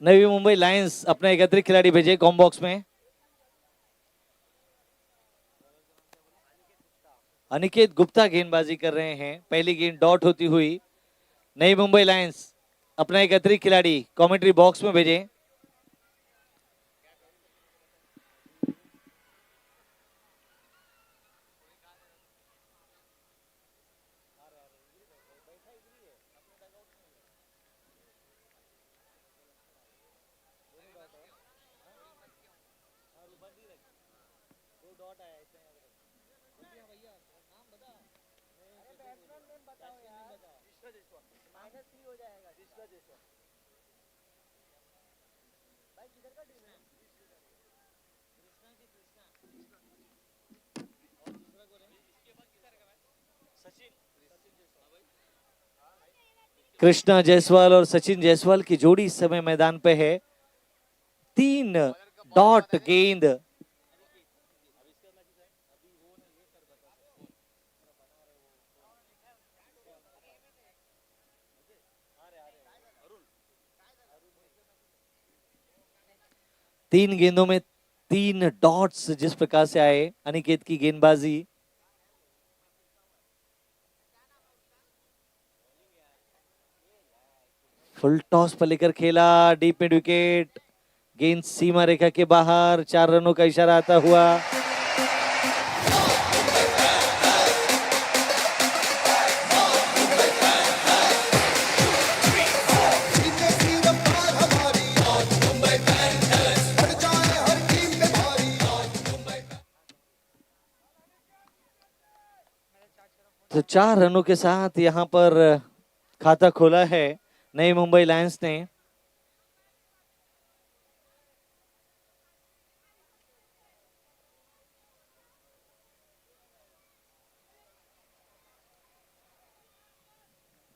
Navi Mumbai Lions अपना एक अतिरिक्त खिलाड़ी भेजे कॉम बॉक्स में। अनिकेत गुप्ता गेंदबाजी कर रहे हैं, पहली गेंद डॉट होती हुई। नई मुंबई लायंस अपना एक अतिरिक्त खिलाड़ी कमेंट्री बॉक्स में भेजे। कृष्णा जायसवाल और सचिन जायसवाल की जोड़ी इस समय मैदान पे है। 3 डॉट गेंद। तीन गेंदों में 3 डॉट्स जिस प्रकार से आए अनिकेत की गेंदबाजी। फुल टॉस पर लेकर खेला, डीप मिड विकेट, गेंद सीमा रेखा के बाहर, 4 रनों का इशारा आता हुआ। तो 4 रनों के साथ यहां पर खाता खोला है नई मुंबई लायंस ने।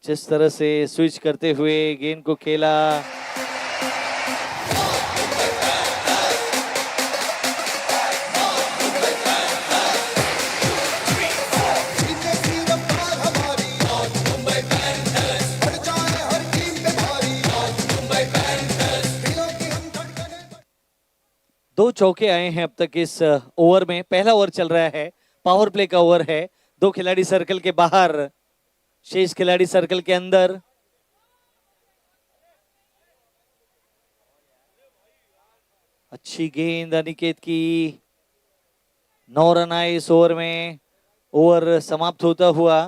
जिस तरह से स्विच करते हुए गेंद को खेला, दो चौके आए हैं अब तक इस ओवर में। पहला ओवर चल रहा है, पावर प्ले का ओवर है। 2 खिलाड़ी सर्कल के बाहर, शेष खिलाड़ी सर्कल के अंदर। अच्छी गेंद अनिकेत की, 9 रन आए इस ओवर में। ओवर समाप्त होता हुआ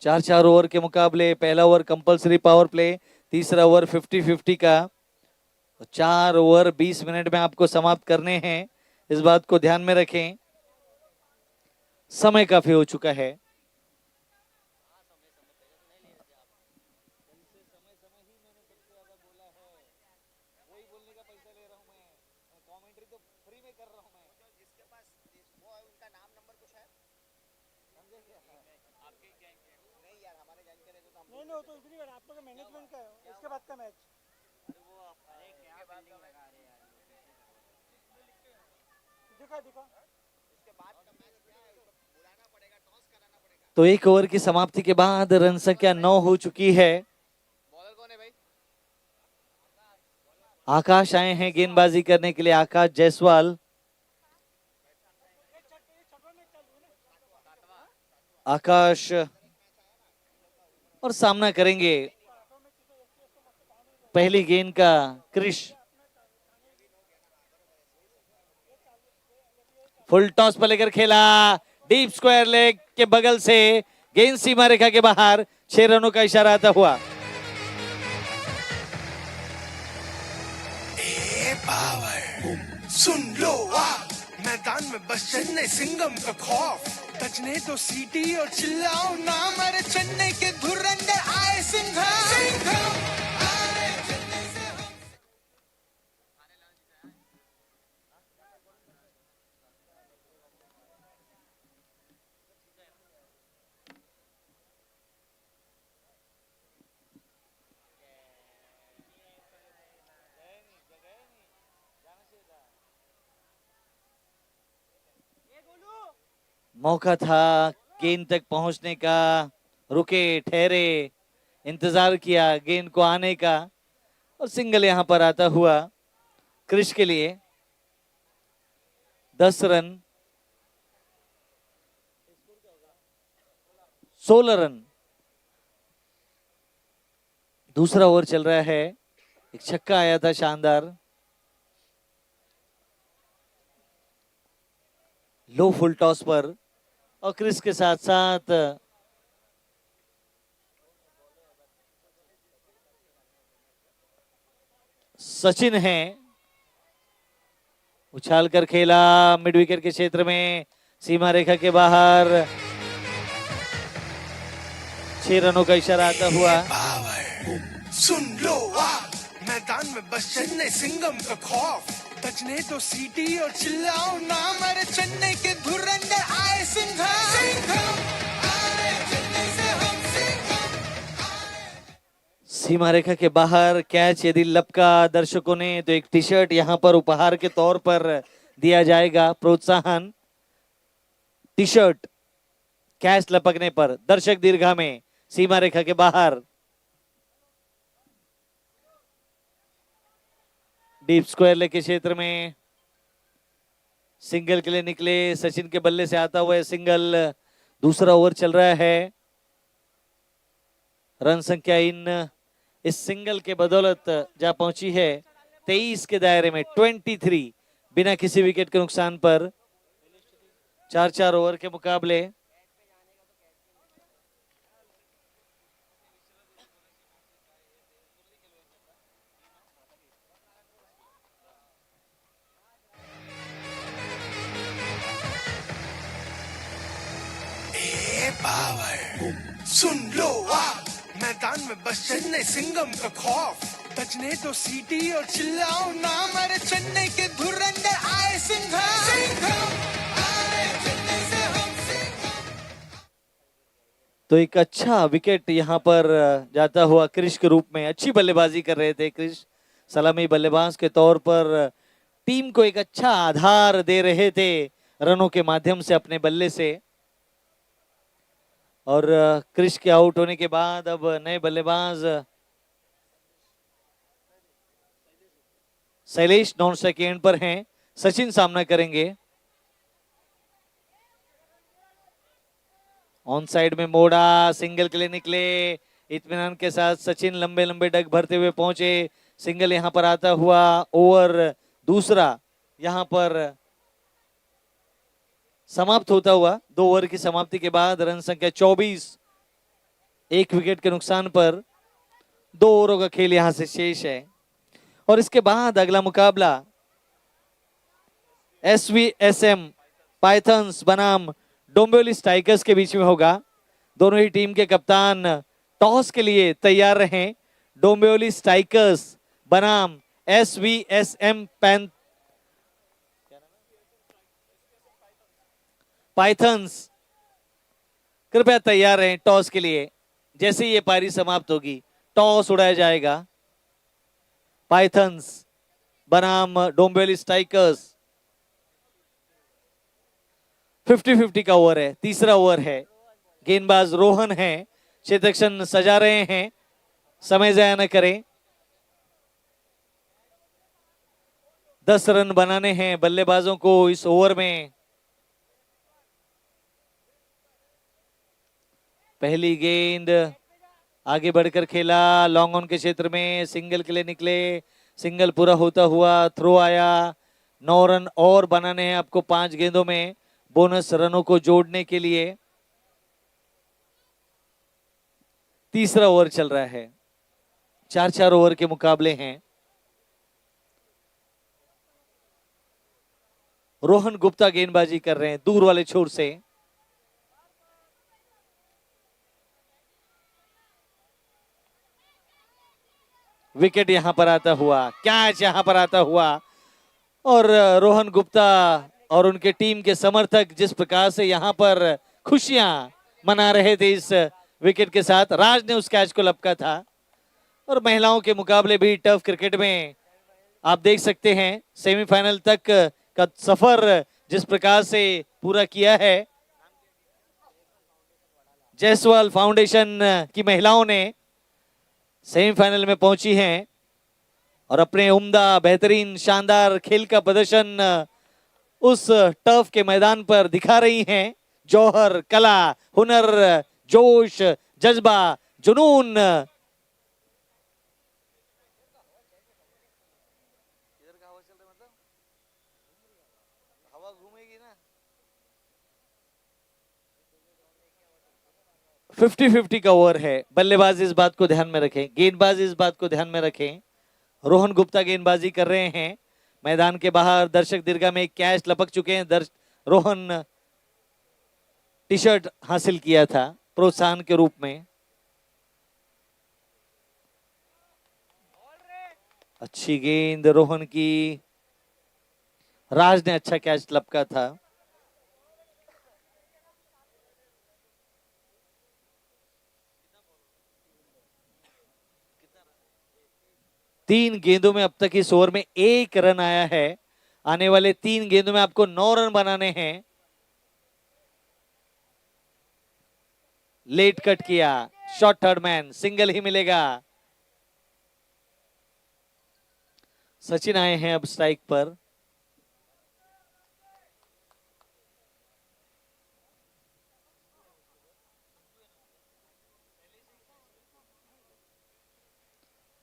4-4 ओवर के मुकाबले पहला ओवर कंपलसरी पावर प्ले, तीसरा ओवर 50-50 का। 4 ओवर 20 मिनट में आपको समाप्त करने हैं, इस बात को ध्यान में रखें। समय काफी हो चुका है। नहीं तो कुछ नहीं करना, आप लोग का मैनेजमेंट का है, इसके बाद का मैच। दिखा दिखा इसके बाद का मैच क्या है, बुलाना पड़ेगा, टॉस कराना पड़ेगा। तो एक ओवर की समाप्ति के बाद रन संख्या 9 हो चुकी है। बॉलर कौन है भाई? आकाश आए हैं गेंदबाजी करने के लिए, आकाश जायसवाल। आकाश और सामना करेंगे पहली गेंद का क्रिश। फुल टॉस पर लेकर खेला, डीप स्क्वायर लेग के बगल से गेंद सीमा रेखा के बाहर, 6 रनों का इशारा आता हुआ। पावर सुन लो मैदान में बस चेन्नई सिंगम का खौफ, बजने तो सीटी और चिल्लाओ ना, हमारे चेन्नई के धुरंधर आए सिंघम। मौका था गेंद तक पहुंचने का, रुके ठहरे, इंतजार किया गेंद को आने का और सिंगल यहां पर आता हुआ क्रिश के लिए। 10 रन, 16 रन। दूसरा ओवर चल रहा है, एक छक्का आया था शानदार। लो फुल टॉस पर और क्रिस के साथ साथ सचिन है। उछाल कर खेला मिड विकेट के क्षेत्र में, सीमा रेखा के बाहर। 6 रनों का इशारा आता हुआ। सुन लो मैदान में बस चेन्नई सिंगम का खौफ, बजने तो सीटी और चिल्लाओ नाम, अरे चेन्नई के धुरंधर आए सिंघम, सिंघम अरे चेन्नई से हम सिंघम। सीमा रेखा के बाहर कैच यदि लपका दर्शकों ने तो एक टी शर्ट यहां पर उपहार के तौर पर दिया जाएगा, प्रोत्साहन। टी शर्ट कैच लपकने पर दर्शक दीर्घा में सीमा रेखा के बाहर। डीप स्क्वायर लेग के क्षेत्र में सिंगल के लिए निकले, सचिन के बल्ले से आता हुआ सिंगल। दूसरा ओवर चल रहा है। रन संख्या इन इस सिंगल के बदौलत जा पहुंची है 23 के दायरे में, 23 बिना किसी विकेट के नुकसान पर। 4-4 ओवर के मुकाबले। सुन लो मैदान में बस चेन्नई सिंगम का खौफ, बजने तो सीटी और चिल्लाओ नाम, अरे चेन्नई के धुरंधर आए सिंघम, सिंघम अरे चेन्नई से हम सिंघम। तो एक अच्छा विकेट यहां पर जाता हुआ क्रिश के रूप में। अच्छी बल्लेबाजी कर रहे थे क्रिश, सलामी बल्लेबाज के तौर पर टीम को एक अच्छा आधार दे रहे थे रनों के माध्यम से अपने बल्ले से। और क्रिश के आउट होने के बाद अब नए बल्लेबाज शैलेश नॉन सेकेंड पर हैं, सचिन सामना करेंगे। ऑन साइड में मोड़ा, सिंगल के लिए निकले, इत्मीनान के साथ सचिन लंबे लंबे डग भरते हुए पहुंचे। सिंगल यहां पर आता हुआ। ओवर दूसरा यहां पर समाप्त होता हुआ। 2 ओवर की समाप्ति के बाद रन संख्या 24, 1 विकेट के नुकसान पर 2 ओवरों का खेल यहां से शेष है। और इसके बाद अगला मुकाबला SVSM पाइथन्स बनाम डोंबिवली स्ट्राइकर्स के बीच में होगा। दोनों ही टीम के कप्तान टॉस के लिए तैयार रहें। डोंबिवली स्ट्राइकर्स बनाम SVSM पाइथन्स कृपया तैयार रहें टॉस के लिए। जैसे ही ये पारी समाप्त होगी टॉस उड़ाया जाएगा। पाइथन्स बनाम डोंबिवली स्ट्राइकर्स। 50-50 का ओवर है, तीसरा ओवर है। गेंदबाज रोहन है, क्षेत्रक्षण सजा रहे हैं, समय जाया न करें। 10 रन बनाने हैं बल्लेबाजों को इस ओवर में। पहली गेंद आगे बढ़कर खेला, लॉन्ग ऑन के क्षेत्र में, सिंगल के लिए निकले, सिंगल पूरा होता हुआ थ्रो आया। 9 रन और बनाने हैं आपको 5 गेंदों में, बोनस रनों को जोड़ने के लिए। तीसरा ओवर चल रहा है, 4-4 ओवर के मुकाबले हैं। रोहन गुप्ता गेंदबाजी कर रहे हैं दूर वाले छोर से। विकेट यहां पर आता हुआ, कैच यहां पर आता हुआ। और रोहन गुप्ता और उनके टीम के समर्थक जिस प्रकार से यहां पर खुशियां मना रहे थे इस विकेट के साथ, राज ने उस कैच को लपका था। और महिलाओं के मुकाबले भी टफ क्रिकेट में आप देख सकते हैं सेमीफाइनल तक का सफर जिस प्रकार से पूरा किया है जायसवाल फाउंडेशन की महिलाओं ने, सेमीफाइनल में पहुंची हैं और अपने उम्दा बेहतरीन शानदार खेल का प्रदर्शन उस टर्फ के मैदान पर दिखा रही हैं। जौहर, कला, हुनर, जोश, जज्बा, जुनून। हवा घूमेगी ना। 50-50 का ओवर है। बल्लेबाज इस बात को ध्यान में रखें, गेंदबाज इस बात को ध्यान में रखें। रोहन गुप्ता गेंदबाजी कर रहे हैं। मैदान के बाहर दर्शक दीर्घा में एक कैच लपक चुके हैं। रोहन टी शर्ट हासिल किया था प्रोत्साहन के रूप में। अच्छी गेंद रोहन की। राज ने अच्छा कैच लपका था। तीन गेंदों में अब तक इस ओवर में 1 रन आया है। आने वाले 3 गेंदों में आपको 9 रन बनाने हैं। लेट कट किया, शॉट थर्ड मैन, सिंगल ही मिलेगा। सचिन आए हैं अब स्ट्राइक पर।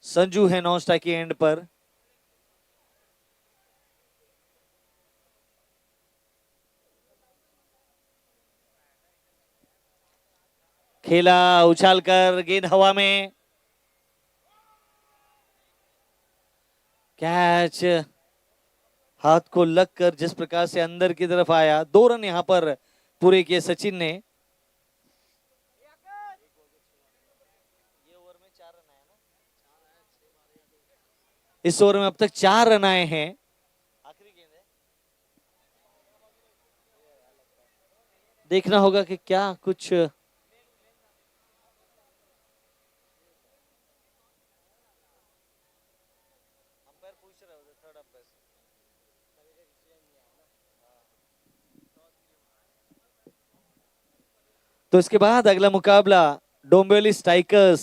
संजू है नॉन स्ट्राइक के एंड पर। खेला उछालकर, गेंद हवा में, कैच हाथ को लगकर जिस प्रकार से अंदर की तरफ आया। 2 रन यहां पर पूरे किए सचिन ने। इस ओवर में अब तक 4 रन आए हैं। आखिरी गेंद है, देखना होगा कि क्या कुछ तो इसके बाद अगला मुकाबला डोंबिवली स्ट्राइकर्स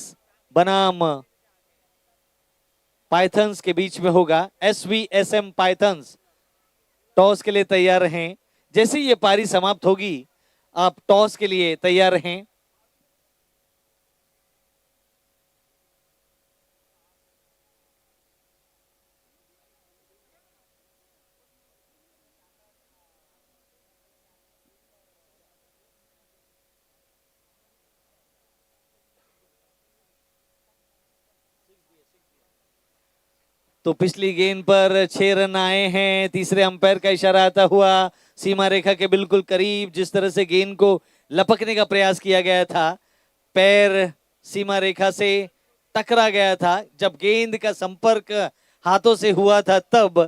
बनाम पाइथन्स के बीच में होगा। SVSM पाइथन्स टॉस के लिए तैयार रहें। जैसे ही ये पारी समाप्त होगी आप टॉस के लिए तैयार रहें। तो पिछली गेंद पर 6 रन आए हैं। तीसरे अंपायर का इशारा आता हुआ सीमा रेखा के बिल्कुल करीब। जिस तरह से गेंद को लपकने का प्रयास किया गया था, पैर सीमा रेखा से टकरा गया था जब गेंद का संपर्क हाथों से हुआ था तब।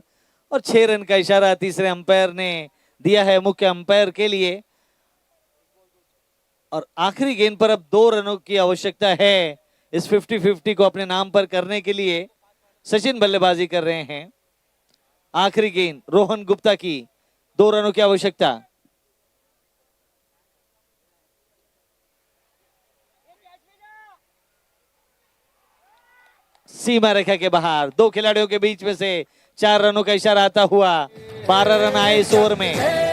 और 6 रन का इशारा तीसरे अंपायर ने दिया है मुख्य अंपायर के लिए। और आखिरी गेंद पर अब 2 रनों की आवश्यकता है इस 50-50 को अपने नाम पर करने के लिए। सचिन बल्लेबाजी कर रहे हैं। आखिरी गेंद रोहन गुप्ता की, 2 रनों की आवश्यकता। सीमा रेखा के बाहर 2 खिलाड़ियों के बीच में से 4 रनों का इशारा आता हुआ। 12 रन आए इस ओवर में।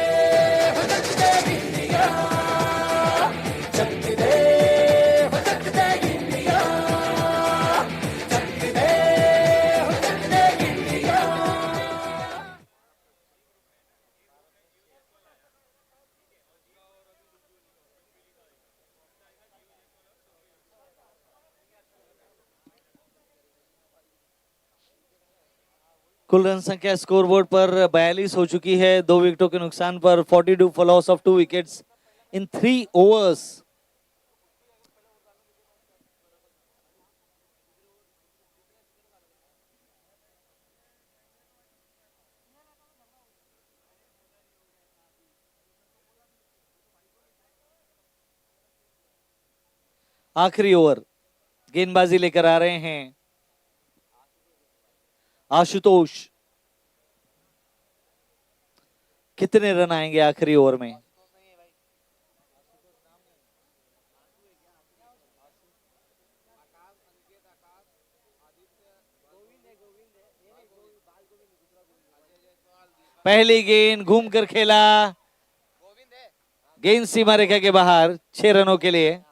कुल रन संख्या स्कोरबोर्ड पर 42 हो चुकी है। 2 विकेटों के नुकसान पर 42 for loss of 2 wickets in 3 overs. आखिरी ओवर गेंदबाजी लेकर आ रहे हैं आशुतोष। कितने रन आएंगे आखिरी ओवर में? पहली गेंद घूमकर खेला, गेंद सीमा रेखा के बाहर, 6 रनों के लिए।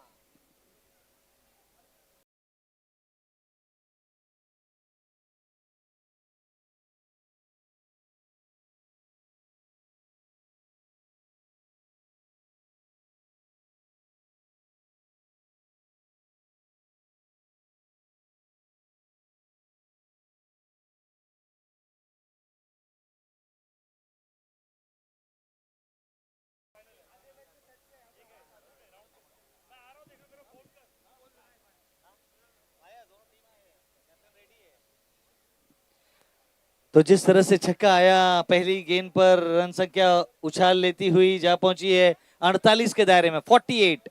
तो जिस तरह से छक्का आया पहली गेंद पर, रन संख्या उछाल लेती हुई जा पहुंची है 48 के दायरे में, 48,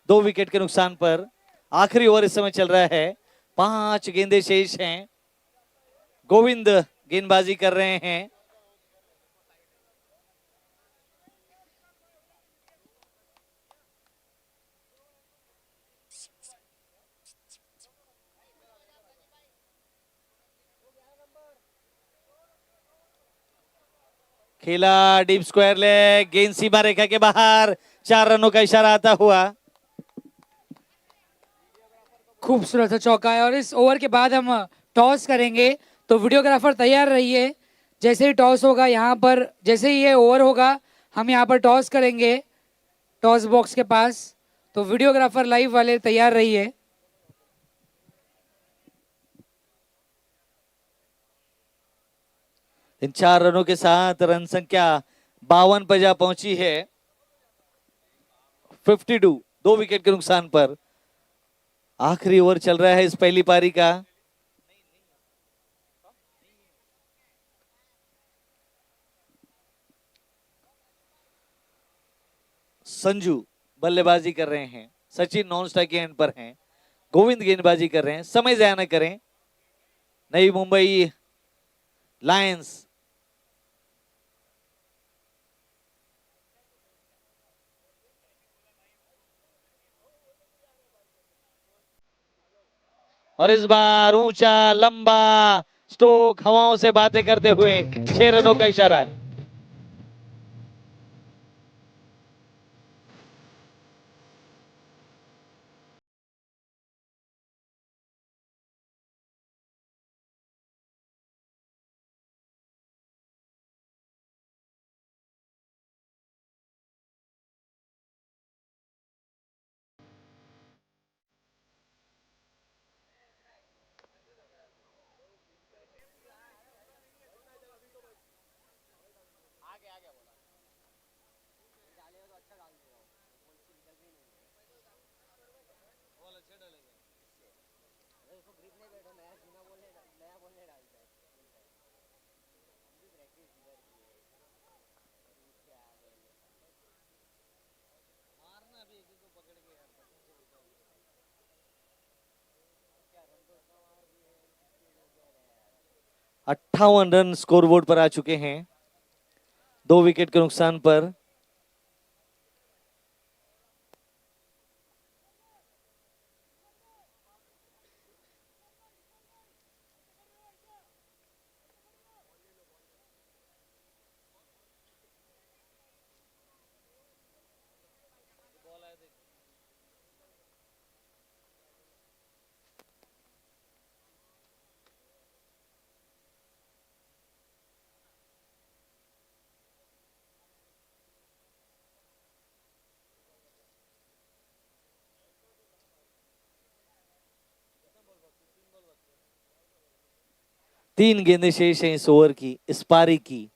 2 विकेट के नुकसान पर। आखिरी ओवर इस समय चल रहा है, 5 गेंदें शेष हैं। गोविंद गेंदबाजी कर रहे हैं। खेला डीप स्क्वायर लेग, गेंद सीमा रेखा के बाहर, 4 रनों का इशारा आता हुआ। खूबसूरत सा चौका है और इस ओवर के बाद हम टॉस करेंगे, तो वीडियोग्राफर तैयार रहिए। जैसे ही टॉस होगा यहाँ पर, जैसे ही ये ओवर होगा हम यहाँ पर टॉस करेंगे टॉस बॉक्स के पास, तो वीडियोग्राफर लाइव वाले तैयार रहिए। इन 4 रनों के साथ रन संख्या 52 पर जा पहुंची है, 52, 2 विकेट के नुकसान पर। आखिरी ओवर चल रहा है इस पहली पारी का। संजू बल्लेबाजी कर रहे हैं, सचिन नॉन स्ट्राइक एंड पर हैं, गोविंद गेंदबाजी कर रहे हैं। समय जाया न करें। नई मुंबई लायंस और इस बार ऊंचा लंबा स्ट्रोक, हवाओं से बातें करते हुए 6 रनों का इशारा है। अट्ठावन रन स्कोरबोर्ड पर आ चुके हैं, 2 विकेट के नुकसान पर। तीन गेंदें शेष हैं इस ओवर की, इस पारी की।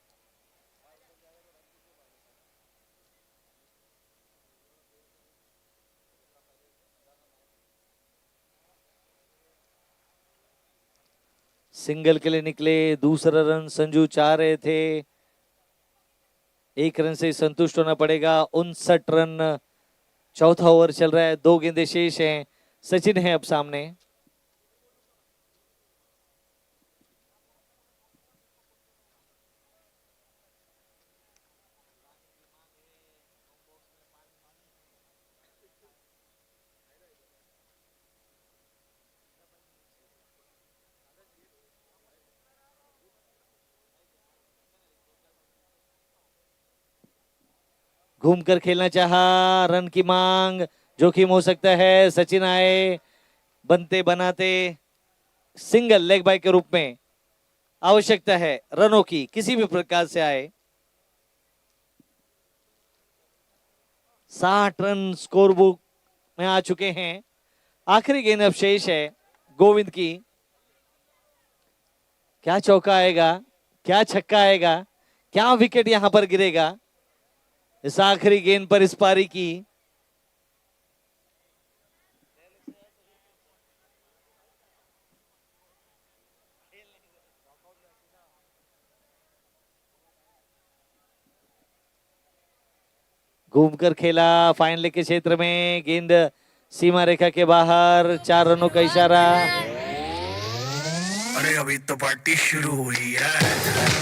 सिंगल के लिए निकले, दूसरा रन संजू चाह रहे थे, 1 रन से संतुष्ट होना पड़ेगा। 59 रन, चौथा ओवर चल रहा है, 2 गेंदें शेष हैं। सचिन है अब सामने। घूमकर खेलना चाहा, रन की मांग, जोखिम हो सकता है। सचिन आए, बनते बनाते सिंगल लेग बाय के रूप में आवश्यकता है रनों की, किसी भी प्रकार से आए। 60 रन स्कोर बुक में आ चुके हैं। आखिरी गेंद अब शेष है गोविंद की। क्या चौका आएगा, क्या छक्का आएगा, क्या विकेट यहां पर गिरेगा इस आखिरी गेंद पर इस पारी की। घूमकर खेला फाइनल के क्षेत्र में, गेंद सीमा रेखा के बाहर, 4 रनों का इशारा। अरे अभी तो पार्टी शुरू हुई है।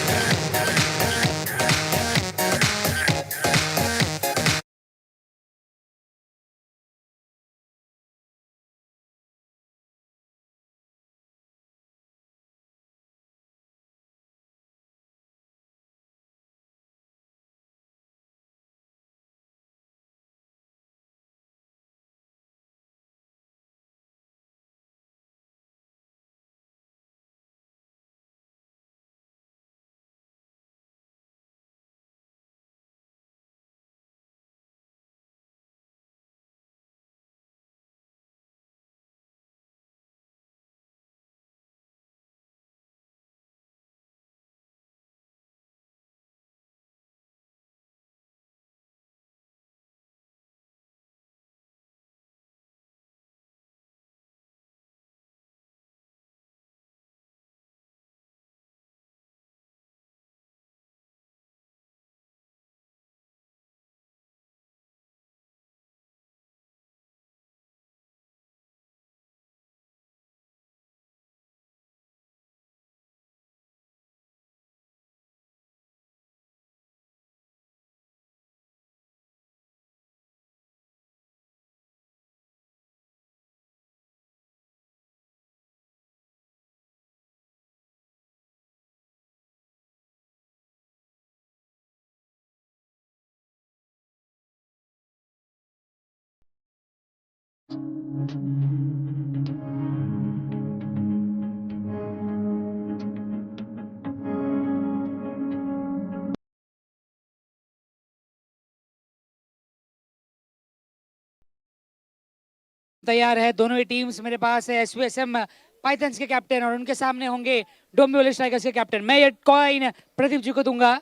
तैयार है दोनों ही टीम्स मेरे पास है। एसवीएसएम पाइथन्स के कैप्टन और उनके सामने होंगे डोंबिवली स्ट्राइकर्स के कैप्टन। मैं ये कॉइन प्रदीप जी को दूंगा,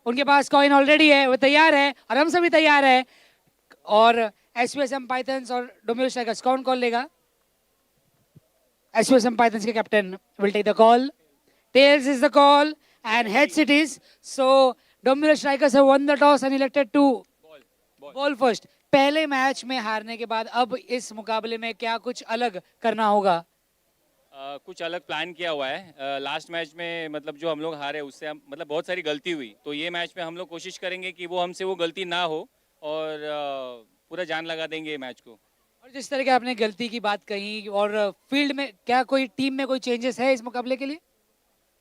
उनके पास कॉइन ऑलरेडी है, वो तैयार है और हम सभी तैयार है। और एसवीएसएम पाइथन्स और डोंबिवली स्ट्राइकर्स कौन कॉल लेगा? एसवीएसएम पाइथन्स के captain will take the call. Tails is the call and heads it is. So Dombivli Strikers have won the toss and elected to ball first. पहले मैच में हारने के बाद अब इस मुकाबले में क्या कुछ अलग करना होगा? कुछ अलग प्लान किया हुआ है। लास्ट मैच में मतलब जो हम लोग हारे उससे मतलब बहुत सारी गलती हुई, तो ये मैच में हम लोग कोशिश करेंगे कि वो हमसे वो गलती ना हो और पूरा जान लगा देंगे मैच को। और जिस तरह के आपने गलती की बात कही, और फील्ड में क्या कोई टीम में कोई चेंजेस है इस मुकाबले के लिए?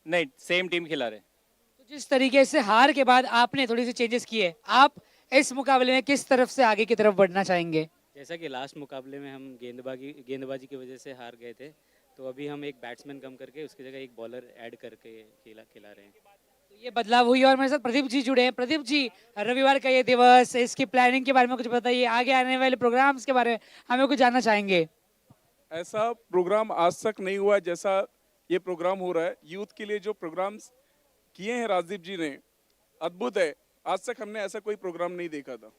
नहीं, सेम टीम खिला रहे। तो जिस तरीके से हार के बाद आपने थोड़ी सी चेंजेस किए, आप इस मुकाबले में किस तरफ से आगे की तरफ बढ़ना चाहेंगे? जैसा कि लास्ट मुकाबले में हम गेंदबाजी की वजह से हार गए थे, तो अभी हम एक बैट्समैन कम करके उसकी जगह एक बॉलर ऐड करके खिला रहे हैं। तो ये बदलाव हुई और मेरे साथ प्रदीप जी जुड़े हैं। प्रदीप जी, रविवार का ये दिवस, इसकी प्लानिंग के बारे में कुछ बताइए, आगे आने वाले प्रोग्राम्स के बारे में हमें कुछ जानना चाहेंगे। ऐसा प्रोग्राम आज तक नहीं हुआ जैसा ये प्रोग्राम हो रहा है। यूथ के लिए जो प्रोग्राम्स किए हैं राजदीप जी ने, अद्भुत है। आज तक हमने ऐसा कोई प्रोग्राम नहीं देखा था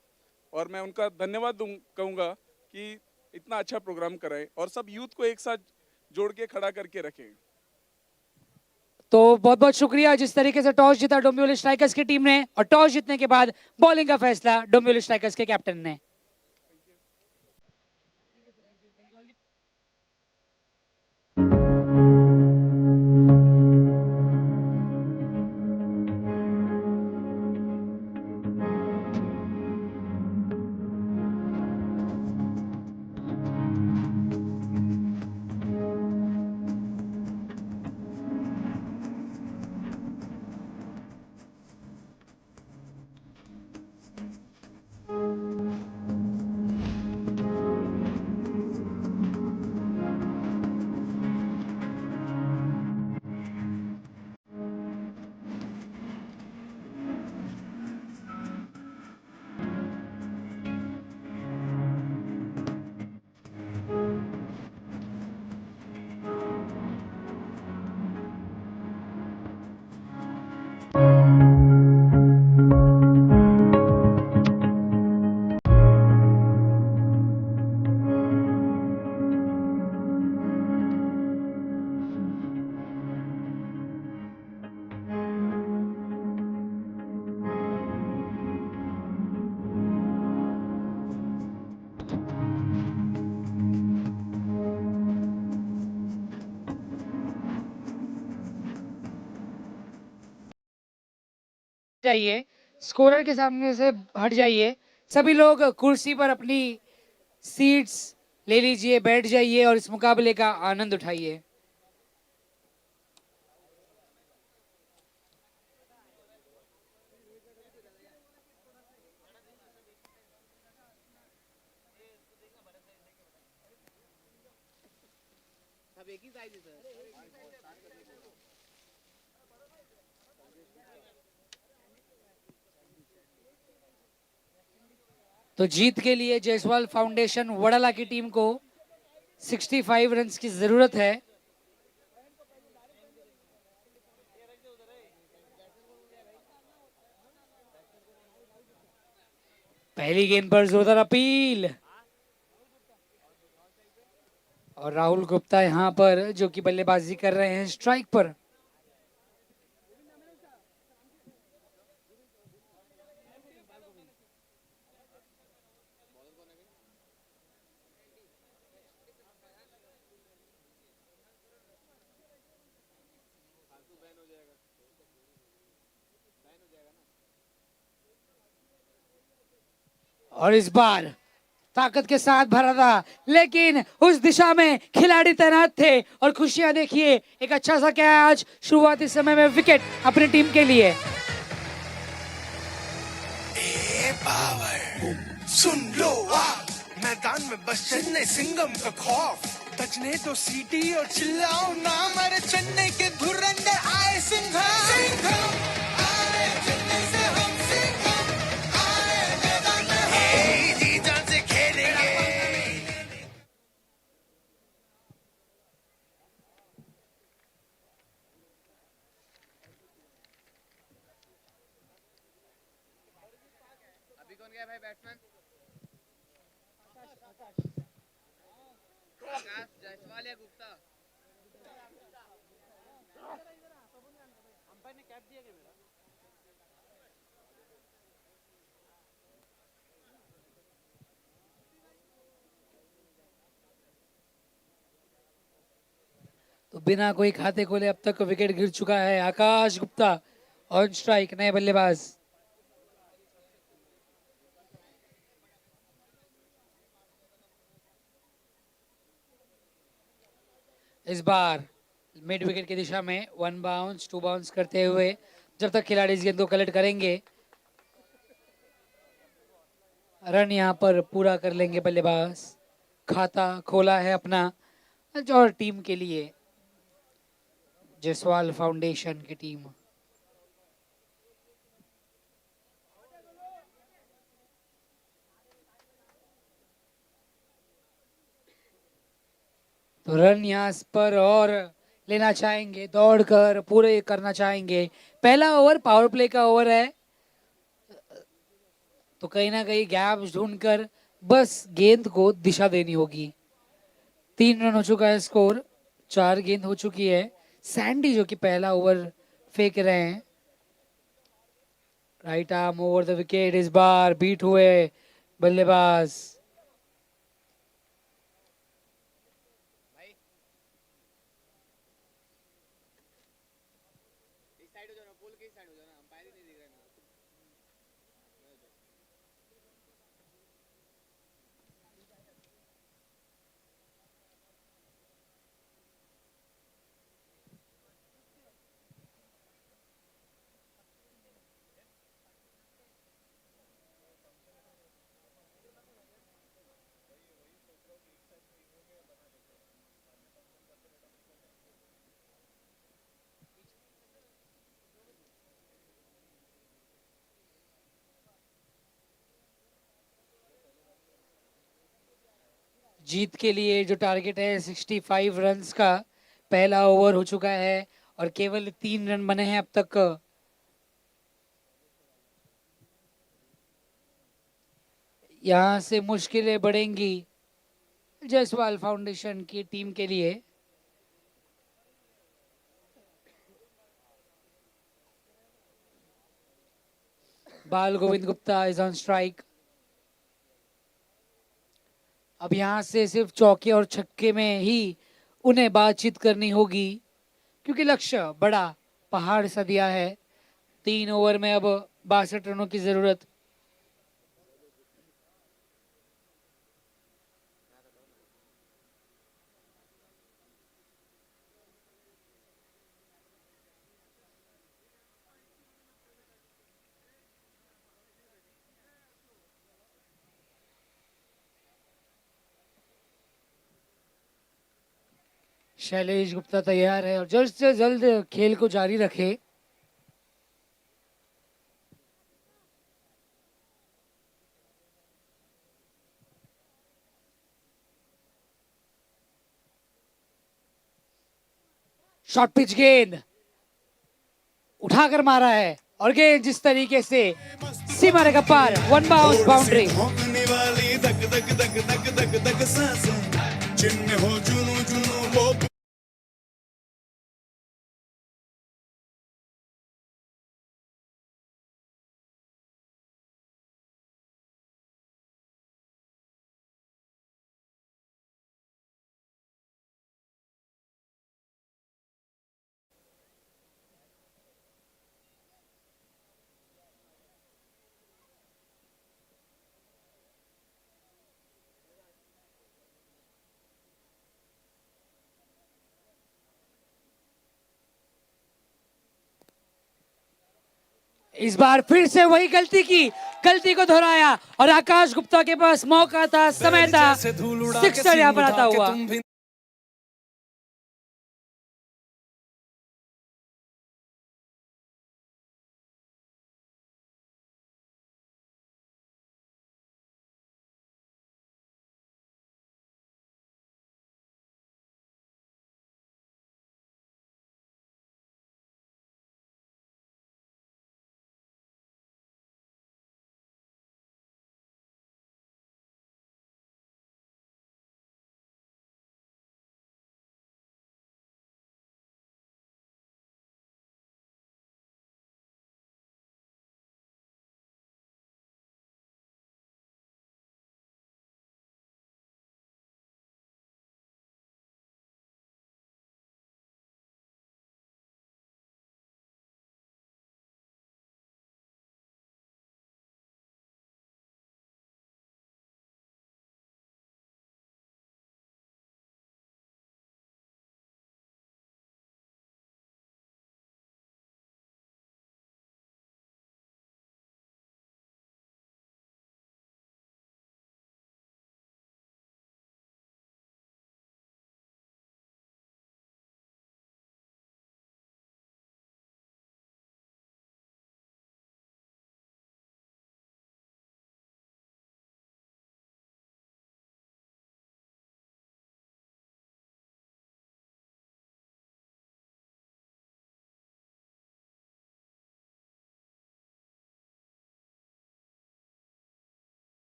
और मैं उनका धन्यवाद कहूँगा कि इतना अच्छा प्रोग्राम कराए और सब यूथ को एक साथ जोड़ के खड़ा करके रखें। तो बहुत बहुत शुक्रिया। जिस तरीके से टॉस जीता डोंबिवली स्ट्राइकर्स की टीम ने, और टॉस जीतने के बाद बॉलिंग का फैसला डोंबिवली स्ट्राइकर्स के कैप्टन ने। जाइए, स्कोरर के सामने से हट जाइए। सभी लोग कुर्सी पर अपनी सीट्स ले लीजिए, बैठ जाइए और इस मुकाबले का आनंद उठाइए। तो जीत के लिए जायसवाल फाउंडेशन वडाला की टीम को 65 रन्स की जरूरत है। पहली गेंद पर जोरदार अपील और राहुल गुप्ता यहां पर जो कि बल्लेबाजी कर रहे हैं स्ट्राइक पर। और इस बार ताकत के साथ भरा था, लेकिन उस दिशा में खिलाड़ी तैनात थे और खुशियां देखिए, एक अच्छा सा कैच शुरुआती समय में विकेट अपनी टीम के लिए। ए पावर सुन लो आ मैदान में बस चेन्नई सिंगम का खौफ बजने तो सीटी और चिल्लाओ नाम अरे चेन्नई के धुरंधर आए सिंघम सिंघम आए चेन्नई से हम सिंघम आए मैदान में हम जी जान से खेलेंगे। अभी कौन गया भाई बैट्समैन? आकाश, जायसवाल या गुप्ता? अंपायर ने कैप दिया क्या मेरा? तो बिना कोई खाते खोले अब तक विकेट गिर चुका है। आकाश गुप्ता ऑन स्ट्राइक, नए बल्लेबाज। इस बार मिड विकेट की दिशा में 1 बाउंस 2 बाउंस करते हुए जब तक खिलाड़ी इस गेंद को कलेक्ट करेंगे, रन यहां पर पूरा कर लेंगे बल्लेबाज। खाता खोला है अपना और टीम के लिए जायसवाल फाउंडेशन की टीम। तो रन यहाँ पर और लेना चाहेंगे, दौड़कर पूरे करना चाहेंगे। पहला ओवर पावर प्ले का ओवर है, तो कहीं ना कहीं गैप ढूंढकर बस गेंद को दिशा देनी होगी। 3 रन हो चुका है स्कोर, 4 गेंद हो चुकी है। सैंडी जो कि पहला ओवर फेंक रहे हैं, right arm over the wicket. इस बार बीट हुए बल्लेबाज। इस साइड हो जाओ ना, पोल के इस साइड हो जाओ ना, अंपायर ही नहीं दिख रहा है मेरे को। जीत के लिए जो टारगेट है 65 रन्स का, पहला ओवर हो चुका है और केवल 3 रन बने हैं अब तक। यहां से मुश्किलें बढ़ेंगी जायसवाल फाउंडेशन की टीम के लिए। बाल Govind Gupta is on strike. अब यहां से सिर्फ चौके और छक्के में ही उन्हें बातचीत करनी होगी, क्योंकि लक्ष्य बड़ा पहाड़ सा दिया है। 3 ओवर में अब 62 रनों की जरूरत। शैलेश गुप्ता तैयार है और जल्द से जल्द खेल को जारी रखे। शॉर्ट पिच गेंद उठाकर मारा है और गेंद जिस तरीके से सीमा रेखा पार, वन बाउंस बाउंड्री। भौंकने वाली धक धक धक धक धक धक सांसें जिनमें हो जुनू जुनू वो इस बार फिर से वही गलती को दोहराया और आकाश गुप्ता के पास मौका था, समय था, सिक्सर यहाँ पर आता हुआ।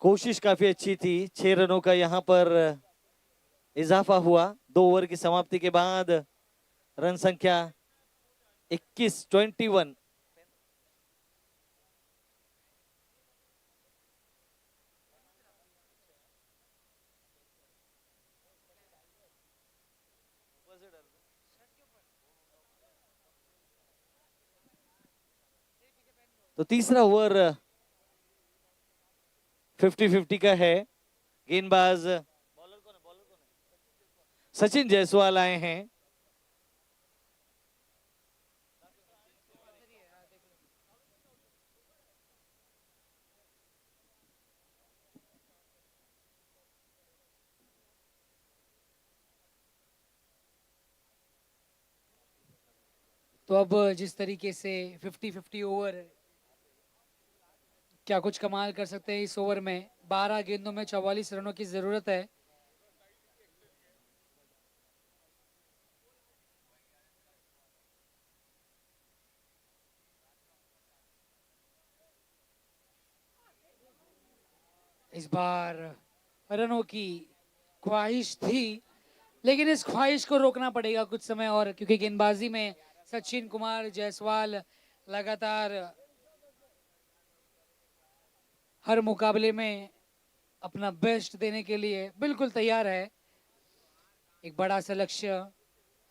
कोशिश काफी अच्छी थी। 6 रनों का यहाँ पर इजाफा हुआ 2 ओवर की समाप्ति के बाद। रन संख्या 21 21। तो तीसरा ओवर 50-50 का है। गेंदबाज सचिन जायसवाल आए हैं। तो अब जिस तरीके से 50-50 ओवर, क्या कुछ कमाल कर सकते हैं इस ओवर में। 12 गेंदों में 44 रनों की जरूरत है। इस बार रनों की ख्वाहिश थी, लेकिन इस ख्वाहिश को रोकना पड़ेगा कुछ समय और, क्योंकि गेंदबाजी में सचिन कुमार जायसवाल लगातार हर मुकाबले में अपना बेस्ट देने के लिए बिल्कुल तैयार है। एक बड़ा सा लक्ष्य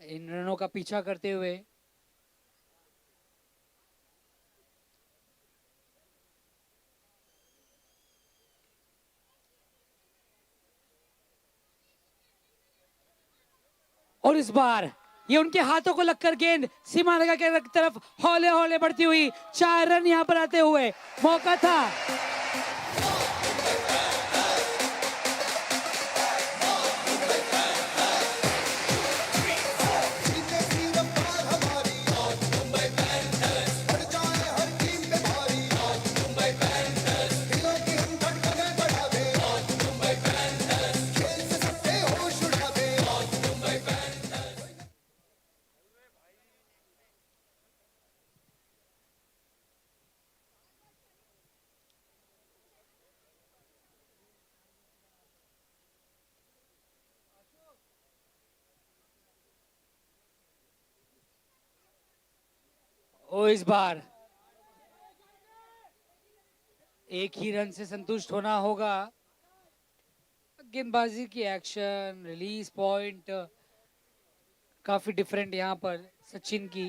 इन रनों का पीछा करते हुए। और इस बार ये उनके हाथों को लगकर गेंद सीमा रेखा के तरफ हौले हौले बढ़ती हुई 4 रन यहां पर आते हुए मौका था। ओ इस बार एक ही रन से संतुष्ट होना होगा। गेंदबाजी की एक्शन, रिलीज पॉइंट काफी डिफरेंट यहां पर सचिन की।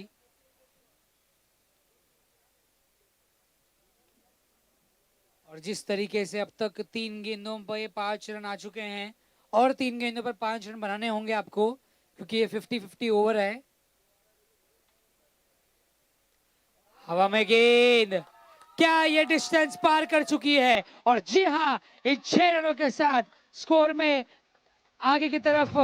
और जिस तरीके से अब तक 3 गेंदों पर 5 रन आ चुके हैं और 3 गेंदों पर 5 रन बनाने होंगे आपको, क्योंकि ये 50-50 ओवर है। हवा में गेंद, क्या ये डिस्टेंस पार कर चुकी है? और जी हां, इन 6 रनों के साथ स्कोर में आगे की तरफ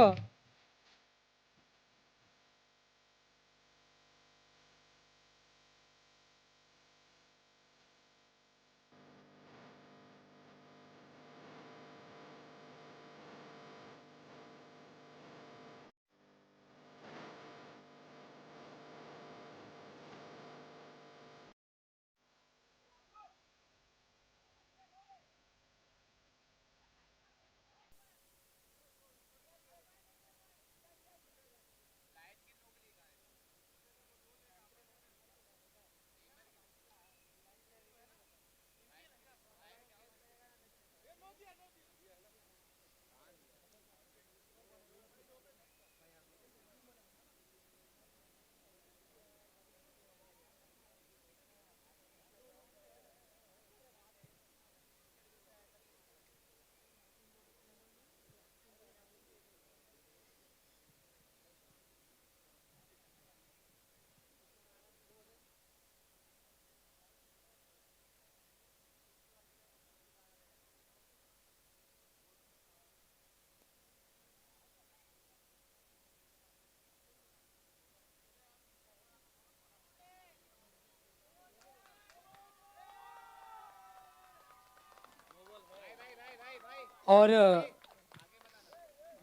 और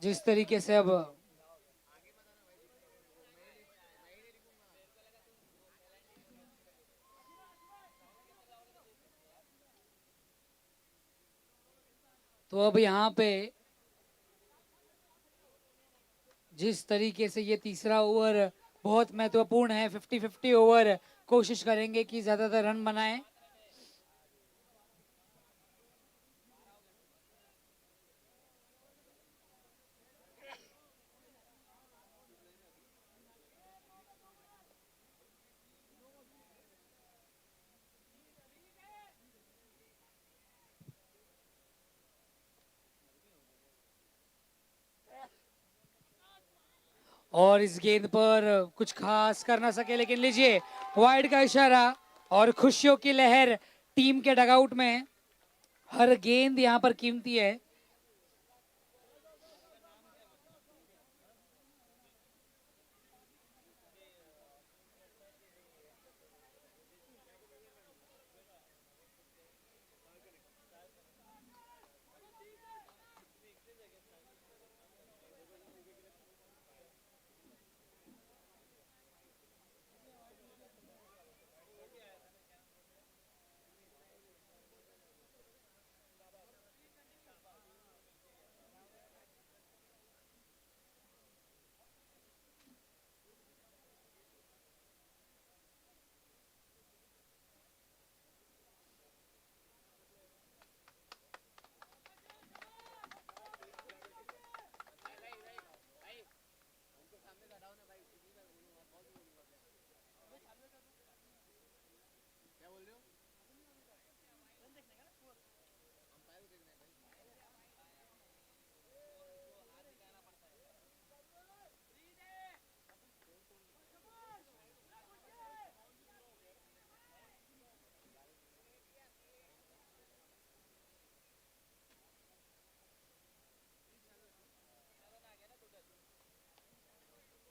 जिस तरीके से अब तो अब यहाँ पे जिस तरीके से ये तीसरा ओवर बहुत महत्वपूर्ण है, 50-50 ओवर, कोशिश करेंगे कि ज्यादातर रन बनाएं। और इस गेंद पर कुछ खास कर ना सके, लेकिन लीजिए वाइड का इशारा और खुशियों की लहर टीम के डगआउट में। हर गेंद यहाँ पर कीमती है।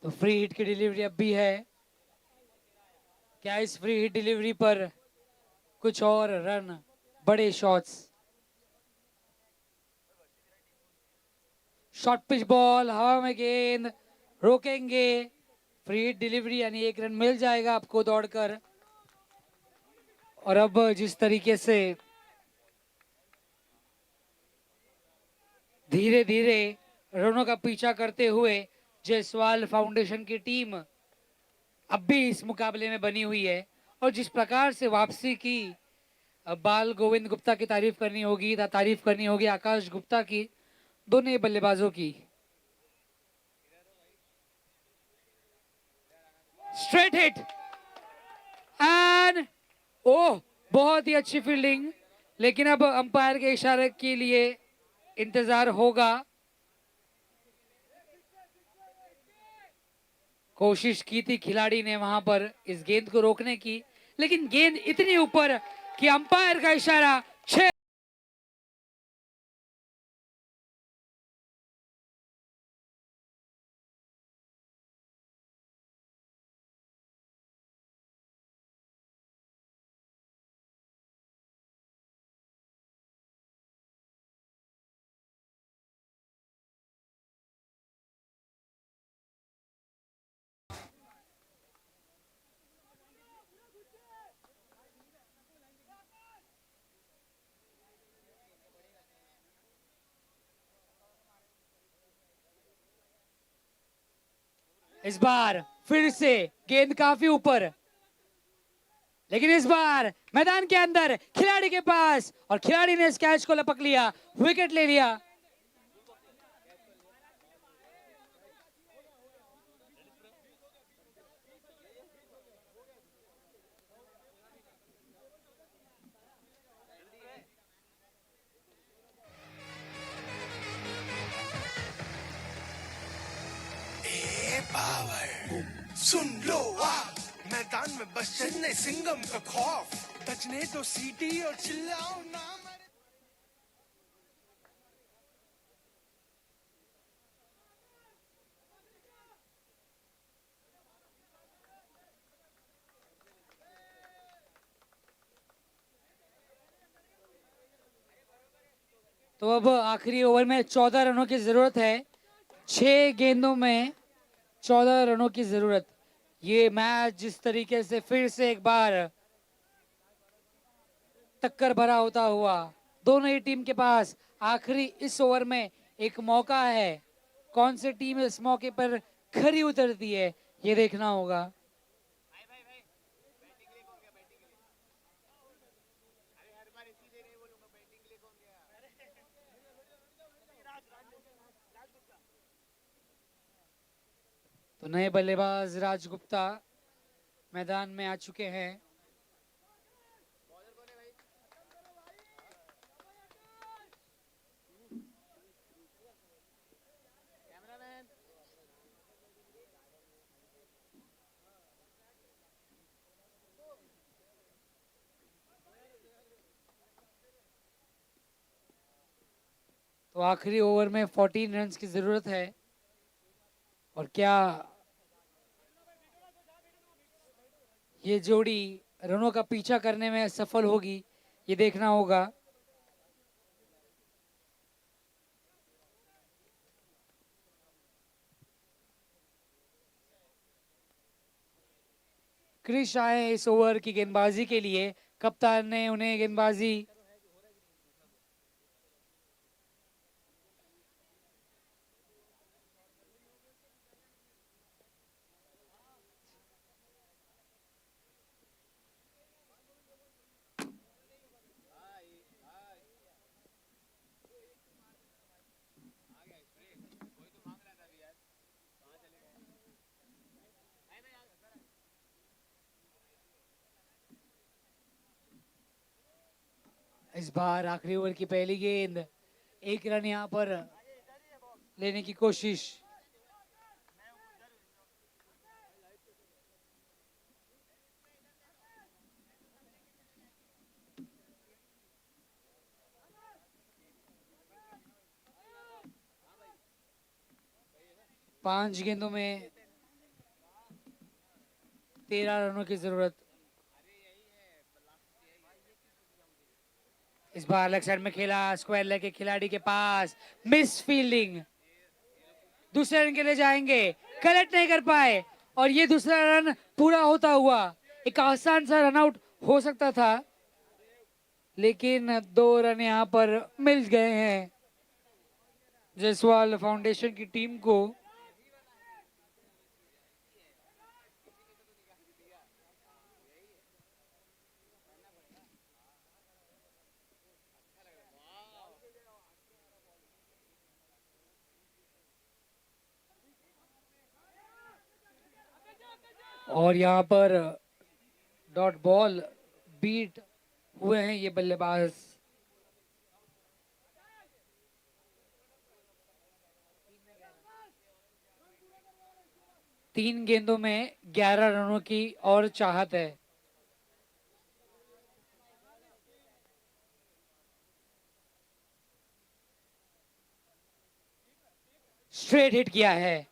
तो फ्री हिट की डिलीवरी अब भी है। क्या इस फ्री हिट डिलीवरी पर कुछ और रन, बड़े शॉट्स? शॉर्ट पिच बॉल, हवा में गेंद, रोकेंगे। फ्री हिट डिलीवरी यानी 1 रन मिल जाएगा आपको दौड़कर। और अब जिस तरीके से धीरे धीरे रनों का पीछा करते हुए जायसवाल फाउंडेशन की टीम अब भी इस मुकाबले में बनी हुई है, और जिस प्रकार से वापसी की, बाल गोविंद गुप्ता की तारीफ करनी होगी, तारीफ करनी होगी आकाश गुप्ता की, दोनों ही बल्लेबाजों की। स्ट्रेट हिट एंड ओह, बहुत ही अच्छी फील्डिंग, लेकिन अब अंपायर के इशारे के लिए इंतजार होगा। कोशिश की थी खिलाड़ी ने वहां पर इस गेंद को रोकने की, लेकिन गेंद इतनी ऊपर कि अंपायर का इशारा 6। इस बार फिर से गेंद काफी ऊपर, लेकिन इस बार मैदान के अंदर खिलाड़ी के पास, और खिलाड़ी ने इस कैच को लपक लिया, विकेट ले लिया। ए पावर सुन लो आ मैदान में बस चेन्नई सिंगम का खौफ बजने तो सीटी और चिल्लाओ ना मेरे। तो अब आखिरी ओवर में 14 रनों की जरूरत है। 6 गेंदों में 14 रनों की जरूरत। ये मैच जिस तरीके से फिर से एक बार टक्कर भरा होता हुआ, दोनों ही टीम के पास आखिरी इस ओवर में एक मौका है। कौन सी टीम इस मौके पर खरी उतरती है, ये देखना होगा। तो नए बल्लेबाज राज गुप्ता मैदान में आ चुके हैं। तो आखिरी ओवर में 14 रन्स की जरूरत है और क्या ये जोड़ी रनों का पीछा करने में सफल होगी, ये देखना होगा। क्रिश आए इस ओवर की गेंदबाजी के लिए, कप्तान ने उन्हें गेंदबाजी इस बार आखिरी ओवर की पहली गेंद, एक रन यहां पर लेने की कोशिश। पांच गेंदों में 13 रनों की जरूरत। इस बार लेग साइड में खेला, स्क्वायर लेग के खिलाड़ी के पास, मिस फील्डिंग। दूसरे रन के लिए जाएंगे, कलेक्ट नहीं कर पाए और ये दूसरा रन पूरा होता हुआ एक आसान सा रन आउट हो सकता था, लेकिन 2 रन यहां पर मिल गए हैं जायसवाल फाउंडेशन की टीम को। और यहाँ पर डॉट बॉल बीट हुए हैं ये बल्लेबाज। तीन गेंदों में 11 रनों की और चाहत है। स्ट्रेट हिट किया है,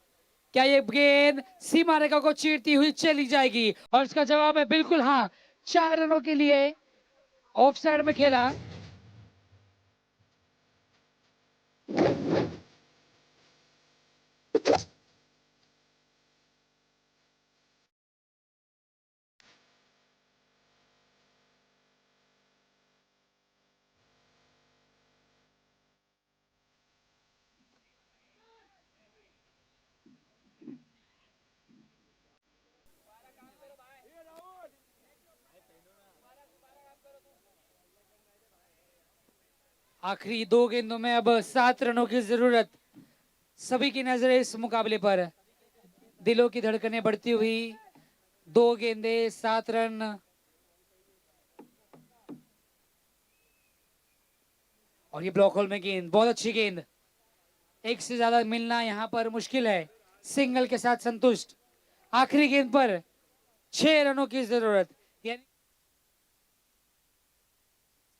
क्या ये गेंद सीमा रेखा को चीरती हुई चली जाएगी? और इसका जवाब है बिल्कुल हाँ। 4 रनों के लिए ऑफ साइड में खेला। आखिरी 2 गेंदों में अब 7 रनों की जरूरत। सभी की नजरें इस मुकाबले पर, दिलों की धड़कनें बढ़ती हुई। 2 गेंदे 7 रन। और ये ब्लॉक होल में गेंद, बहुत अच्छी गेंद। एक से ज्यादा मिलना यहाँ पर मुश्किल है, सिंगल के साथ संतुष्ट। आखिरी गेंद पर 6 रनों की जरूरत, यानी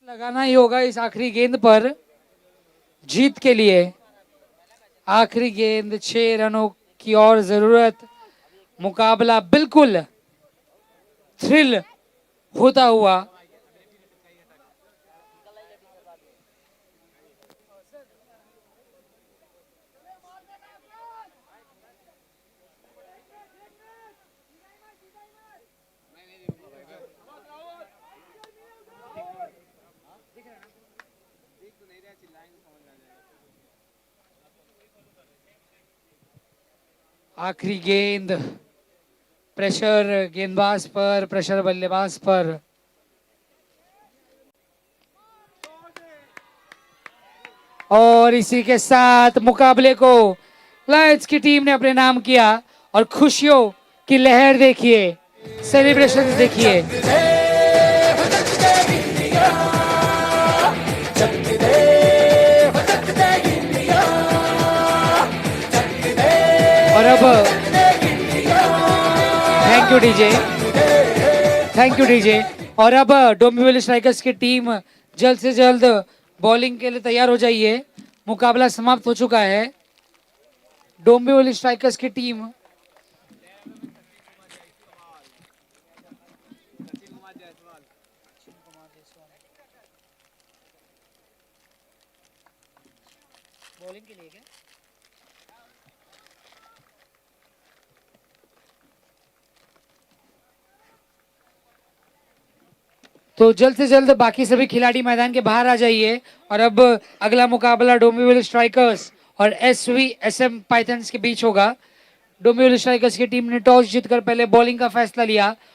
लगाना ही होगा इस आखिरी गेंद पर जीत के लिए। आखिरी गेंद, 6 रनों की और जरूरत। मुकाबला बिल्कुल थ्रिल होता हुआ। आखिरी गेंद, प्रेशर गेंदबाज पर, प्रेशर बल्लेबाज पर। और इसी के साथ मुकाबले को लायंस की टीम ने अपने नाम किया। और खुशियों की लहर देखिए, सेलिब्रेशन देखिए। और अब thank you DJ, thank you DJ. और अब डोंबिवली स्ट्राइकर्स की टीम जल्द से जल्द बॉलिंग के लिए तैयार हो जाइए। मुकाबला समाप्त हो चुका है। डोंबिवली स्ट्राइकर्स की टीम बॉलिंग के लिए क्या? तो जल्द से जल्द बाकी सभी खिलाड़ी मैदान के बाहर आ जाइए। और अब अगला मुकाबला डोंबिवली स्ट्राइकर्स और SVSM पाइथन्स के बीच होगा। डोंबिवली स्ट्राइकर्स की टीम ने टॉस जीतकर पहले बॉलिंग का फैसला लिया